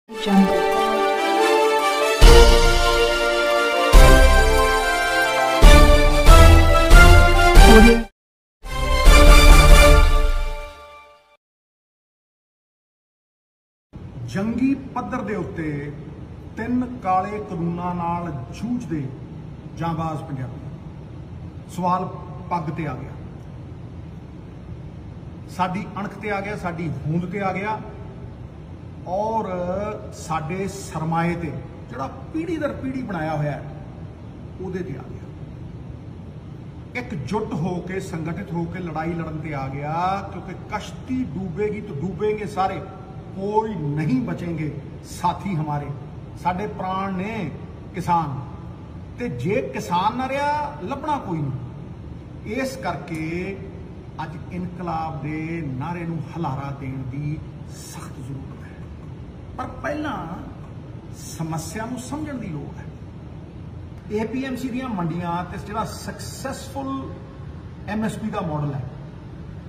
Jungle. ਜੰਗੀ ਪੱਧਰ ਦੇ ਉੱਤੇ ਤਿੰਨ ਕਾਲੇ ਕਾਨੂੰਨਾਂ ਨਾਲ ਜੂਝਦੇ ਜਾਂਬਾਜ਼ ਪੰਜਾਬੀ। ਸਵਾਲ ਪੱਗ ਤੇ ਆ ਗਿਆ, ਸਾਡੀ ਅਣਖ ਤੇ ਆ ਗਿਆ, ਸਾਡੀ ਹੋਂਦ ਤੇ ਆ ਗਿਆ ਔਰ ਸਾਡੇ ਸਰਮਾਏ ਤੇ ਜਿਹੜਾ ਪੀੜ੍ਹੀ ਦਰ ਪੀੜ੍ਹੀ ਬਣਾਇਆ ਹੋਇਆ ਉਹਦੇ ਤੇ ਆ ਗਿਆ। एकजुट होकर संगठित होकर लड़ाई लड़न पे आ गया, क्योंकि कश्ती डूबेगी तो डूबेंगे सारे, कोई नहीं बचेंगे साथी हमारे। साडे प्राण ने किसान, ते जे किसान ना रहा लभना कोई नहीं। इस करके अज इनकलाब के नारे नूं हलारा देण दी सख्त जरूरत है, पर पहला समस्या नूं समझण दी लोड़ है। APMC ਦੀਆਂ ਮੰਡੀਆਂ ਤੇ ਜਿਹੜਾ ਸਕਸੈਸਫੁਲ MSP ਦਾ ਮਾਡਲ ਹੈ,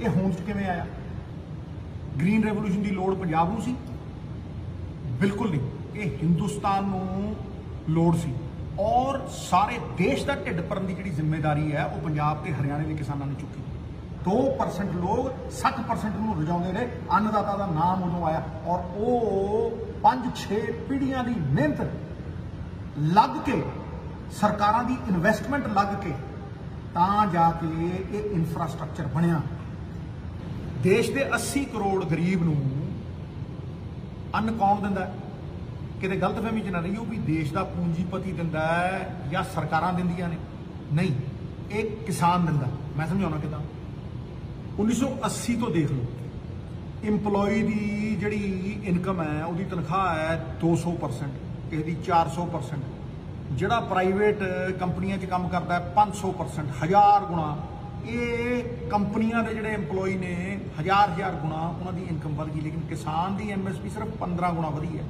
ਇਹ ਹੋਂਦ 'ਚ ਕਿਵੇਂ ਆਇਆ? ਗ੍ਰੀਨ ਰੈਵੋਲੂਸ਼ਨ ਦੀ ਲੋੜ ਪੰਜਾਬ ਨੂੰ ਸੀ? ਬਿਲਕੁਲ ਨਹੀਂ, ਇਹ ਹਿੰਦੁਸਤਾਨ ਨੂੰ ਲੋੜ ਸੀ ਔਰ ਸਾਰੇ ਦੇਸ਼ ਦਾ ਢਿੱਡ ਭਰਨ ਦੀ ਜਿਹੜੀ ਜ਼ਿੰਮੇਵਾਰੀ ਹੈ ਉਹ ਪੰਜਾਬ ਤੇ ਹਰਿਆਣੇ ਦੇ ਕਿਸਾਨਾਂ ਨੇ ਚੁੱਕੀ। 2% ਲੋਕ 60% ਨੂੰ ਰਜਾਉਂਦੇ ਰਹੇ। ਅੰਨਦਾਤਾ ਦਾ ਨਾਮ ਉਦੋਂ ਆਇਆ ਔਰ ਉਹ 5-6 ਪੀੜ੍ਹੀਆਂ ਦੀ ਮਿਹਨਤ ਲੱਗ ਕੇ, ਸਰਕਾਰਾਂ ਦੀ ਇਨਵੈਸਟਮੈਂਟ ਲੱਗ ਕੇ ਤਾਂ ਜਾ ਕੇ ਇਹ ਇਨਫਰਾਸਟ੍ਰਕਚਰ ਬਣਿਆ। ਦੇਸ਼ ਦੇ 80 ਕਰੋੜ ਗਰੀਬ ਨੂੰ ਅੰਨ ਕੌਣ ਦਿੰਦਾ? ਕਿਤੇ ਗਲਤਫਹਿਮੀ 'ਚ ਨਾ ਰਹੀਓ ਵੀ ਦੇਸ਼ ਦਾ ਪੂੰਜੀਪਤੀ ਦਿੰਦਾ ਹੈ ਜਾਂ ਸਰਕਾਰਾਂ ਦਿੰਦੀਆਂ ਨੇ, ਨਹੀਂ, ਇਹ ਕਿਸਾਨ ਦਿੰਦਾ। ਮੈਂ ਸਮਝਾਉਣਾ ਕਿੱਦਾਂ। 1980 ਤੋਂ ਦੇਖ ਲਓ, ਇੰਪਲੋਈ ਦੀ ਜਿਹੜੀ ਇਨਕਮ ਹੈ, ਉਹਦੀ ਤਨਖਾਹ ਹੈ 200%, ਕਿਸੇ ਦੀ 400%, ਜਿਹੜਾ ਪ੍ਰਾਈਵੇਟ ਕੰਪਨੀਆਂ 'ਚ ਕੰਮ ਕਰਦਾ ਹੈ 500%, 1000 ਗੁਣਾ। ਇਹ ਕੰਪਨੀਆਂ ਦੇ ਜਿਹੜੇ ਇੰਪਲੋਈ ਨੇ 1000 ਗੁਣਾ ਉਹਨਾਂ ਦੀ ਇਨਕਮ ਵਧ ਗਈ, ਲੇਕਿਨ ਕਿਸਾਨ ਦੀ MSP ਸਿਰਫ 15 ਗੁਣਾ ਵਧੀ ਹੈ।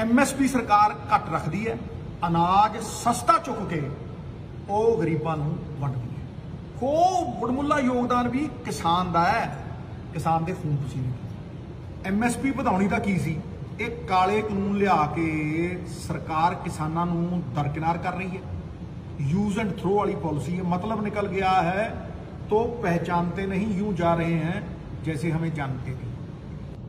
MSP ਸਰਕਾਰ ਘੱਟ ਰੱਖਦੀ ਹੈ, ਅਨਾਜ ਸਸਤਾ ਚੁੱਕ ਕੇ ਉਹ ਗਰੀਬਾਂ ਨੂੰ ਵੰਡਦੀ ਹੈ। ਖੂਬ ਵਡਮੁੱਲਾ ਯੋਗਦਾਨ ਵੀ ਕਿਸਾਨ ਦਾ ਹੈ, ਕਿਸਾਨ ਦੇ ਖੂਨ ਪਸੀਨੇ। MSP ਵਧਾਉਣੀ ਤਾਂ ਕੀ ਸੀ? ਇਹ ਕਾਲੇ ਕਾਨੂੰਨ ਲਿਆ ਕੇ ਸਰਕਾਰ ਕਿਸਾਨਾਂ ਨੂੰ ਦਰਕਿਨਾਰ ਕਰ ਰਹੀ है। यूज एंड थ्रो वाली पॉलिसी है। मतलब निकल गया है तो पहचानते नहीं, यूं जा रहे हैं जैसे हमें जानते नहीं।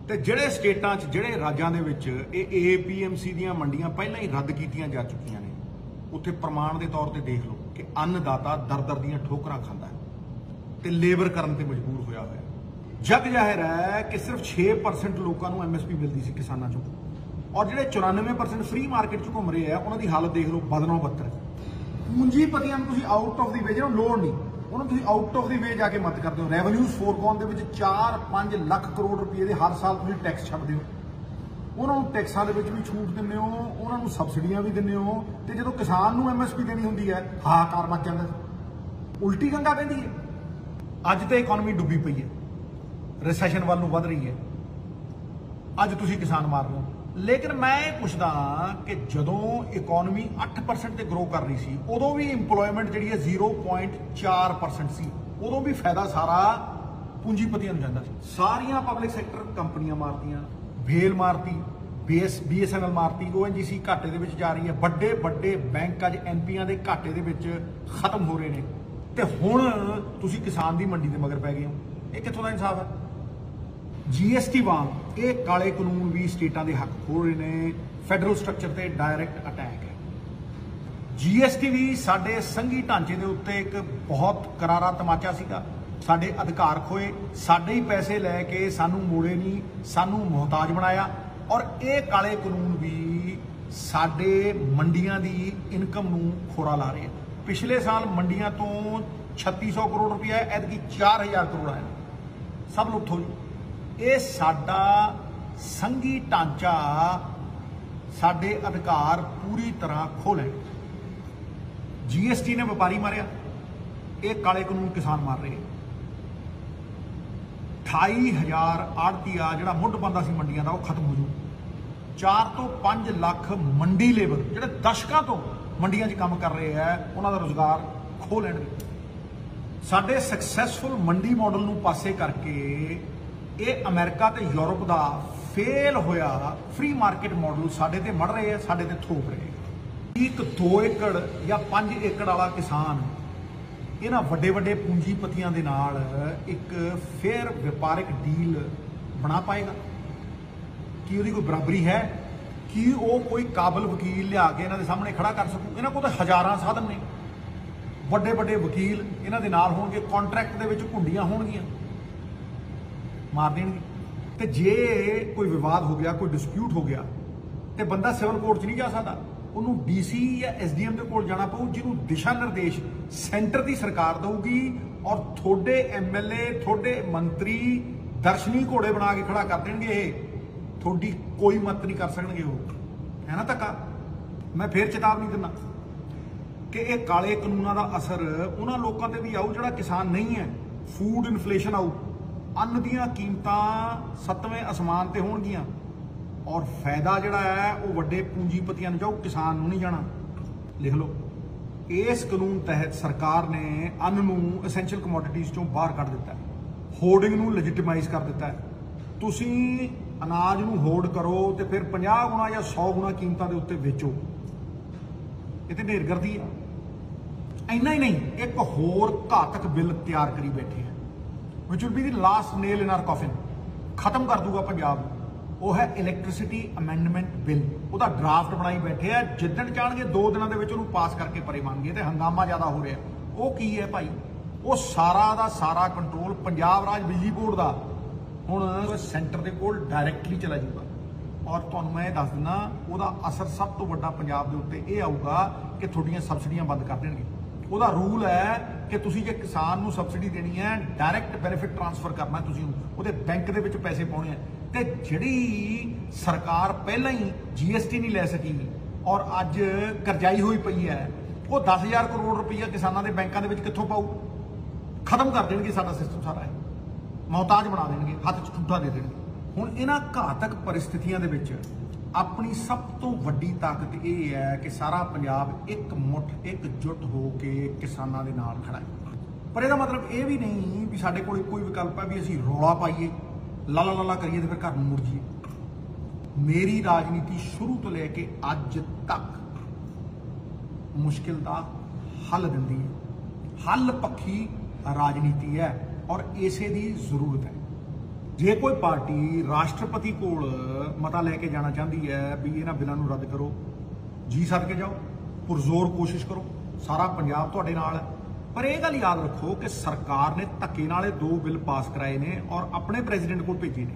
ਤੇ ਜਿਹੜੇ ਸਟੇਟਾਂ 'ਚ, ਜਿਹੜੇ ਰਾਜਾਂ ਦੇ ਵਿੱਚ ਇਹ APMC ਦੀਆਂ ਮੰਡੀਆਂ ਪਹਿਲਾਂ ਹੀ ਰੱਦ ਕੀਤੀਆਂ ਜਾ ਚੁੱਕੀਆਂ ਨੇ, ਉੱਥੇ ਪ੍ਰਮਾਣ ਦੇ ਤੌਰ ਤੇ ਦੇਖ ਲਓ ਕਿ ਅੰਨਦਾਤਾ ਦਰ ਦੀਆਂ ਠੋਕਰਾਂ ਖਾਂਦਾ ਹੈ ਤੇ ਲੇਬਰ ਕਰਨ ਤੇ ਮਜਬੂਰ ਹੋਇਆ ਹੋਇਆ। जग जाहिर है कि सिर्फ 6% लोगों को MSP मिलती सी किसानों चों, और जो 94% फ्री मार्केट च घूम रहे हैं उन्होंने हालत देख लो बदनों बदतर। पूंजीपतियों को आउट ऑफ दी वे जो लोड़ नहीं, उन्होंने आउट ऑफ दी वे जाके मत करते हो। रेवन्यूज फोरगॉन के 4-5 लाख करोड़ रुपये के हर साल तुम टैक्स छड्डदे हो। उन्होंने टैक्सां दे विच भी छूट दिंदे हो, उन्होंने सबसिडियां भी दिंदे हो, ते जदों किसान नूं MSP देनी हुंदी है हाहाकार मच जांदा। उल्टी गंगा बहिंदी है। अज तो इकोनॉमी डुब्बी पई है, रिसैशन वाल नूं वध रही है, अज तुसीं किसान मार रहे हो। लेकिन मैं पुछदा कि जदों इकोनॉमी 8% ते ग्रो कर रही सी, उदों भी इंप्लॉयमेंट जिहड़ी है 0.4% सी, उदों भी फायदा सारा पूंजीपतियां नूं जांदा सी। सारियां पब्लिक सैक्टर कंपनियां मारतीआं, भेल मारती, BSNL मारती, ONGC घाटे दे विच जा रही है। बड़े बड़े बैंक अज MPआं दे घाटे दे विच खत्म हो रहे ने, ते हुण तुसीं किसान दी मंडी दे मगर पै गए हो। ये कित्थों दा इंसाफ है? GST वांग ये काले कानून भी स्टेटां दे हक खोल रहे हैं। फैडरल स्ट्रक्चर ते डायरैक्ट अटैक है। GST भी साडे संघी ढांचे दे उत्ते एक बहुत करारा तमाचा सीगा। साडे अधिकार खोए, साडे ही पैसे लैके सानू मोड़े नहीं, सानू मोहताज बनाया। और ये काले कानून भी साडे मंडियां दी इनकम नूं खोरा ला रहे हैं। पिछले साल मंडियां तो 3600 करोड़ रुपया है, ऐतकी 4000 करोड़ आया। सब लुप्त हो जी। ये साडा संघी ढांचा साडे अधिकार पूरी तरह खो लें। GST ने व्यापारी मारिया, ये काले कानून किसान मार रहे। 28,000 आड़तीआ जिहड़ा मुੱਢ पांदा सी मंडियां दा, वो खत्म हो जू। 4 ਤੋਂ 5 ਲੱਖ मंडी लेबर जिहड़े दशकां तो मंडियां 'च काम कर रहे हैं, उन्हां दा रोजगार खो लैणगे। साडे सक्सैसफुल मंडी मॉडल नूं पासे करके ये अमेरिका ते यूरोप का फेल होया फ्री मार्केट मॉडल साडे ते मड़ रहे हैं, साडे ते थोप रहे हैं। 1-2 एकड़ या 5 एकड़ वाला किसान इन्हां वड्डे वड्डे पूंजीपतियां दे नाल एक फेयर व्यापारिक डील बना पाएगा? कि उहदी कोई बराबरी है? कि वो कोई काबिल वकील लिया के इन्हां दे सामने खड़ा कर सकू? इन्हां कोल तां हज़ारां साधन ने, वड्डे वड्डे वकील इन्हां दे नाल होणगे, कॉन्ट्रैक्ट दे विच घुंडियां होणगीਆਂ, मार देणगे। ते जे कोई विवाद हो गया, कोई डिस्प्यूट हो गया, तो बंदा सिविल कोर्ट च नहीं जा सकता, उन्होंने DC या SDM के कोल जाना पऊ, जिन्होंने दिशा निर्देश सेंटर की सरकार देगी और थोड़े MLA थोड़े मंत्री दर्शनी घोड़े बना के खड़ा कर देंगे, थोड़ी कोई मत नहीं कर सकणगे। वो है ना धक्का। मैं फिर चेतावनी दिना कि यह काले कानूनों का असर उन्होंने लोगों पर भी आऊ जिहड़ा किसान नहीं है। फूड इन्फ्लेशन आऊ, अन्न दीयां कीमतां 7वें आसमान ते होणगीਆਂ और फायदा जिहड़ा है वो वड्डे पूंजीपतियां नूं जाऊ, किसान नूं नहीं जाना। लिख लो, इस कानून तहत सरकार ने अन्न नूं एसेंशियल कमोडिटीज़ चों बाहर कढ दिता है, होर्डिंग नूं लेजिटिमाइज कर दिता है। तुसीं अनाज नूं होर्ड करो तो फिर 50 गुणा या 100 गुणा कीमतां दे उत्ते वेचो, ये ते ढेरगर्दी है। इन्ना ही नहीं, एक होर घातक बिल तैयार करी बैठे हैं, which will be the last nail in our coffin, खत्म कर दूगा पंजाब। वो है इलैक्ट्रिसिटी अमेंडमेंट बिल, उसका ड्राफ्ट बनाई बैठे है, जिद्दण चाहणगे 2 दिनों के विच उहनूं पास करके परे मानगे, तो हंगामा ज़्यादा हो रहा। वो की है भाई, वो सारा दा सारा कंट्रोल पंजाब राज बिजली बोर्ड का हुण सेंटर के कोल डायरैक्टली चला जाऊगा। और तुहानूं मैं दस दिना, उसका असर सब तो वड्डा पंजाब के उत्ते ये आऊगा कि तुहाडीआं सबसिडियां बंद कर देणगे। ਉਹਦਾ रूल है कि तुसीं जे किसान नूं सबसिडी देनी है, डायरैक्ट बेनिफिट ट्रांसफर करना, तुसीं ਉਹਦੇ बैंक ਦੇ ਵਿੱਚ पैसे पाने हैं। ਤੇ ਜਿਹੜੀ सरकार पहला ही GST नहीं लै सकी और अज करजाई हुई पई है, वो 10,000 करोड़ रुपया किसानों के बैंकों के कित्थों पाऊ? खत्म कर देंगे सारा सिस्टम, सारा मोहताज बना देंगे, हथ च ठुड्डा दे देंगे। हुण इन्हां घातक परिस्थितियों के विच अपनी सब तो वड्डी ताकत यह है कि सारा पंजाब एक मुठ एकजुट होके किसानों के नाल खड़ा है। पर यदा मतलब ये भी नहीं भी साडे कोल कोई विकल्प है भी असीं रौला पाइए, लाला लाला करिए तो फिर घर मुड़ जाइए। मेरी राजनीति शुरू तो लैके अज तक मुश्किल का हल दिंदी है, हल पक्षी राजनीति है और इसे दी जरूरत है। जे कोई पार्टी राष्ट्रपति कोल मता लैके जाना चाहती है भी इन्हां बिलों नूं रद्द करो, जी सद के जाओ, पुरजोर कोशिश करो, सारा पंजाब तुहाडे नाल है। पर यह गल याद रखो कि सरकार ने धक्के नाल 2 बिल पास कराए ने और अपने प्रेजिडेंट को भेजे ने।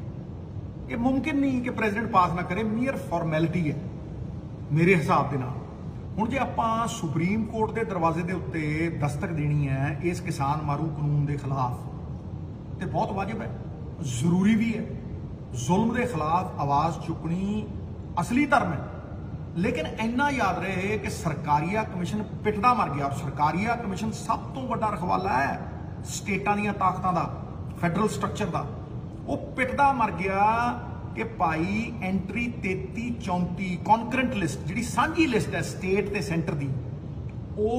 ये मुमकिन नहीं कि प्रेजिडेंट पास ना करे, मीयर फॉर्मैलिटी है मेरे हिसाब के नाल। हुण जे आपां सुप्रीम कोर्ट के दरवाजे के उत्ते दस्तक देनी है इस किसान मारू कानून के खिलाफ, तो बहुत वाजिब है, जरूरी भी है। जुल्म के खिलाफ आवाज़ चुकनी असली धर्म है। लेकिन इन्ना याद रहे कि सरकारिया कमिशन पिटदा मर गया, और सरकारिया कमिशन सब तो बड़ा रखवाला है स्टेटां दीयां ताकतां दा, फैडरल स्ट्रक्चर का। वो पिटदा मर गया कि भाई एंट्री 33-34 कॉन्करेंट लिस्ट जिहड़ी सांझी लिस्ट है स्टेट ते सेंटर दी, वो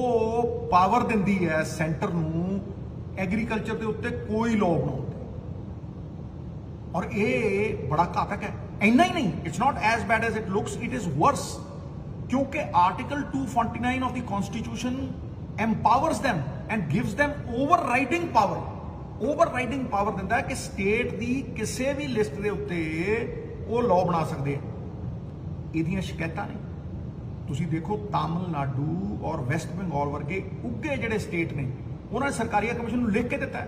पावर दिंदी है सेंटर नूं एग्रीकल्चर के उत्ते कोई लॉ बनाउण दी। और ये बड़ा घातक है। इन्ना ही नहीं, it's not as bad as it looks, it is worse, क्योंकि article 249 of the constitution empowers them and gives them overriding power. Overriding power दिंदा है कि स्टेट की किसी भी लिस्ट के उत्ते वो लॉ बना सकते हैं। इहदियां शिकायतां ने तुसीं देखो, तमिलनाडु और वैस्ट बंगाल वर्गे उगे जिहड़े स्टेट ने उन्होंने सरकारिया कमिशन नूं लिख के दिता है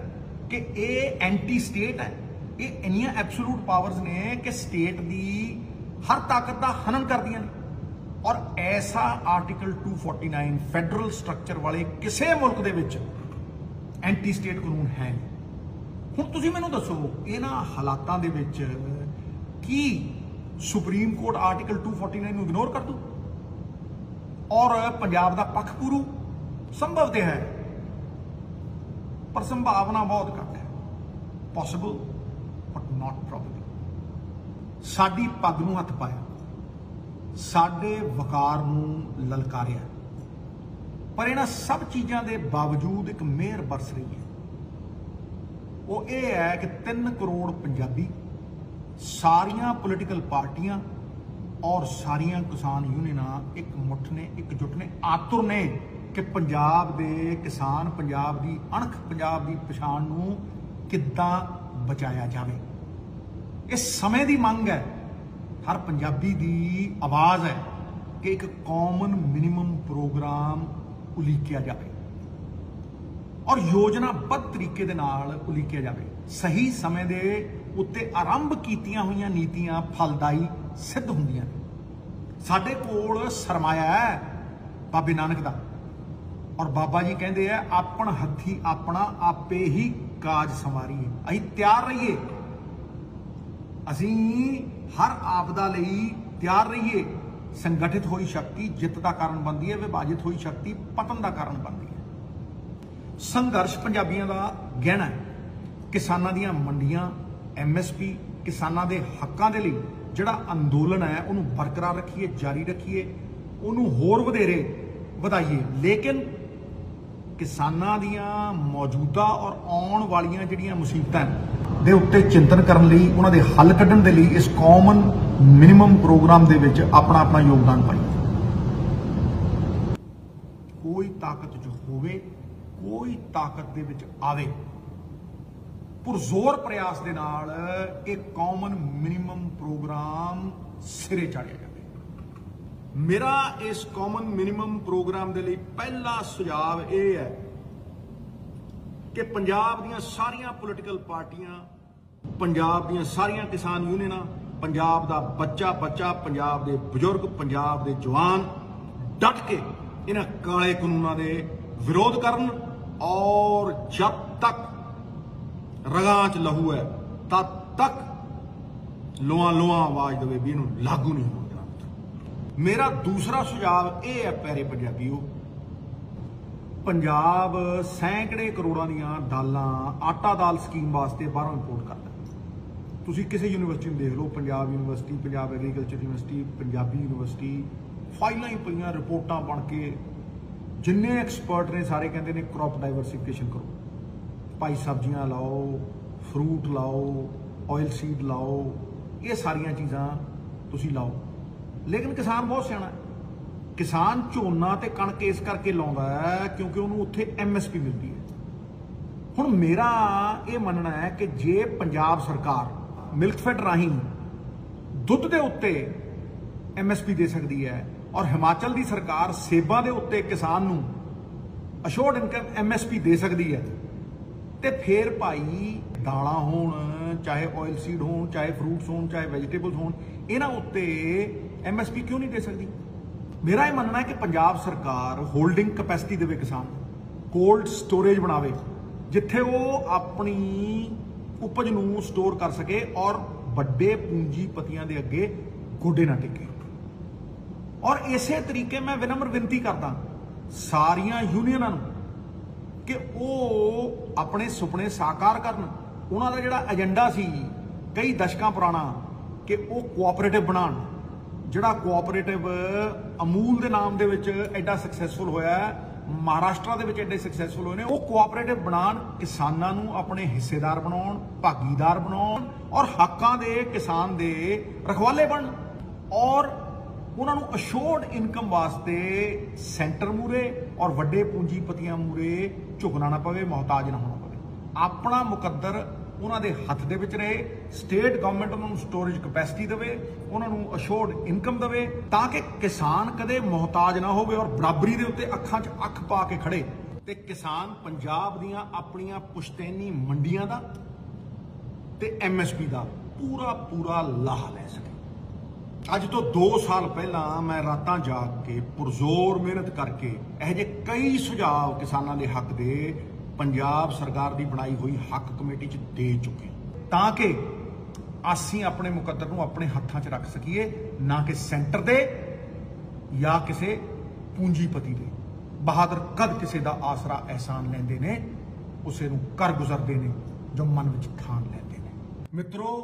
कि ये एंटी स्टेट है। ये इन्नियां एब्सोलूट पावर्स ने कि स्टेट की हर ताकत का हनन कर दिया ने। और ऐसा आर्टिकल 249 फैडरल स्ट्रक्चर वाले किसी मुल्क दे विच एंटी स्टेट कानून है। हुण तुसीं मैनूं दसो, इन्हां हालातां दे विच की सुप्रीम कोर्ट आर्टिकल 249 नूं इग्नोर कर दू और पंजाब दा पक्ष पूरू? संभव तो है पर संभावना बहुत घट है। Possible but not probable. साडी पग नूं हथ पाया, साडे वकार नूं ललकारिया, पर इन्हां सब चीज़ों के बावजूद एक मेहर बरस रही है। वो ये है कि 3 करोड़ पंजाबी ਸਾਰੀਆਂ ਪੋਲੀਟੀਕਲ ਪਾਰਟੀਆਂ और सारिया किसान यूनियनां एक मुठ ने, एकजुट ने, आतुर ने कि पंजाब दे किसान, पंजाब दी अणख, पंजाब दी पछाण नूं किद्दां बचाया जावे। इस समय दी मंग है, हर पंजाबी दी आवाज़ है कि एक कॉमन मिनिमम प्रोग्राम उलीकिया जाए और योजनाबद्ध तरीके दे नाल उलीकिया जाए। सही समय दे उत्ते आरंभ कीतियां हुई नीतियां फलदाई सिद्ध होंदियां ने। साडे कोल सरमाया है बाबे नानक दा और बाबा जी कहते हैं अपन हथी अपना आपे ही काज संवारीए। असीं तैयार रहिए, असीं हर आपदा लई तैयार रहिए। संगठित हुई शक्ति जित का कारण बनती है, विभाजित हुई शक्ति पतन का कारण बनती है। संघर्ष पंजाबियों का गहना है। किसानों दी मंडियां, MSP, किसानों के हकों के लिए जिहड़ा अंदोलन है उन्होंने बरकरार रखिए, जारी रखिए, उन्होंने होर वधेरे वधाइए। लेकिन किसानों दियां मौजूदा और आउण वालियां जिहड़ियां मुसीबतां दे उत्ते चिंतन करन लई, उन्हां दे हल कढण दे लई इस कॉमन मिनिमम प्रोग्राम दे विच अपना अपना योगदान पाइए। कोई ताकत जो होवे, कोई ताकत दे विच आवे, पुरजोर प्रयास दे नाल एक कॉमन मिनिमम प्रोग्राम सिरे चाढ़िया जाए। मेरा इस कॉमन मिनिमम प्रोग्राम दे लई पहला सुझाव यह है कि पंजाब दीयां सारियां पॉलिटिकल पार्टियां, पंजाब दीयां सारियां किसान यूनियनां, पंजाब दा बच्चा बच्चा, पंजाब दे बजुर्ग, पंजाब दे जवान डट के इन्हां काले कानूनां दे विरोध करन और जब तक रगां च लहू है तद तक लोआ लोआ आवाज देवे भी इनू लागू नहीं होने देना। मेरा दूसरा सुझाव यह है प्यारे पंजाबियों, पंजाब सैकड़े करोड़ों दियां दालां आटा दाल स्कीम वास्ते बाहरों इंपोर्ट करता है। तुसीं किसी यूनिवर्सिटी में देख लो, Punjab university, Punjab agriculture university, Punjabi university, फाइलां ही पईयां, रिपोर्टां बन के जिन्ने एक्सपर्ट ने सारे कहते हैं क्रॉप डाइवर्सिफिकेशन करो, भाई सब्जियां लाओ, फ्रूट लाओ, ऑयल सीड लाओ, ये सारिया चीज़ां तुसी लाओ। लेकिन किसान बहुत सियाणा है। किसान झोना ते कणक इस करके लाउंदा है क्योंकि उन्होंने उत्थे MSP मिलती है। हुण मेरा ये मनना है कि जे पंजाब सरकार मिल्कफेड राही दुध के उत्ते MSP दे सकती है और हिमाचल की सरकार सेबां दे उत्ते किसान नूं अशोर्ड इनकम MSP दे सकती है, तो फिर भाई दालां होण, चाहे ऑयल सीड होण, चाहे फ्रूट्स होण, चाहे वैजीटेबल्स होण, इन्हां उत्ते MSP क्यों नहीं दे सकती। मेरा यह मनना है कि पंजाब सरकार होल्डिंग कैपेसिटी देवे, किसान कोल्ड स्टोरेज बनावे जिथे वो अपनी उपज नूं स्टोर कर सके और बड़े पूंजीपतियों के अगे गोडे ना टेके। और इसे तरीके मैं विनम्र विनती करदा सारिया यूनियनां नूं कि वो अपने सुपने साकार करन। उन्होंने जिहड़ा एजेंडा सी कई दशकां पुराना कि वो कोआपरेटिव बनाण, जिहड़ा कोआपरेटिव अमूल के नाम दे विच एडा सक्सैसफुल होया, महाराष्ट्र दे विच एडे सक्सैसफुल होए ने, वो कोआपरेटिव बनाण, किसानां नूं अपने हिस्सेदार बनाउण, भागीदार बनाउण और हक्कां दे किसान दे रखवाले बनन और उन्होंने अशोर्ड इनकम वास्ते सेंटर मूरे और वड्डे पूंजीपतियां मूरे झुकना ना पवे, मोहताज ना होना पवे। अपना मुकद्दर उन्होंने हथ दे विच रहे, स्टेट गवर्नमेंट उन्होंने स्टोरेज कैपेसिटी देवे, उन्होंने अशोर्ड इनकम देवे ताकि किसान कदे मोहताज ना होवे और बराबरी दे उत्ते अखां च अख पा के खड़े ते किसान पंजाब दियां अपनियां पुश्तैनी मंडियां दा ते MSP दा पूरा पूरा लाह लै सके। अज तो 2 साल पहला मैं रातां जाग के पुरजोर मेहनत करके यह जे कई सुझाव किसानों के हक दे पंजाब सरकार की बनाई हुई हक कमेटी च दे चुके ताकि असी अपने मुकद्दर नूं अपने हत्थां च रख सकीए, ना कि सेंटर दे या किसी पूंजीपति दे। बहादुर कद किसी का आसरा एहसान लेंदे ने, उसे नूं कर गुजरते हैं जो मन विच ठान लेंदे ने। मित्रों,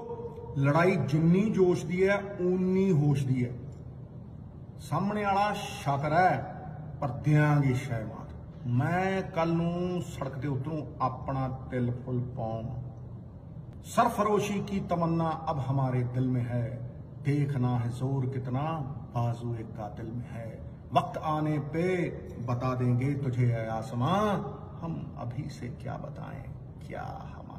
लड़ाई जिन्नी जोश दी है उन्नी होश दी है। सामने वाला शाकर है पर देंगे शह मात। मैं कल नूं सड़क ते उतरूं अपना तिल फुल पाऊं, सरफरोशी की तमन्ना अब हमारे दिल में है, देखना है जोर कितना बाजू एक कातिल में है। वक्त आने पे बता देंगे तुझे ऐ आसमां, हम अभी से क्या बताएं क्या हमारे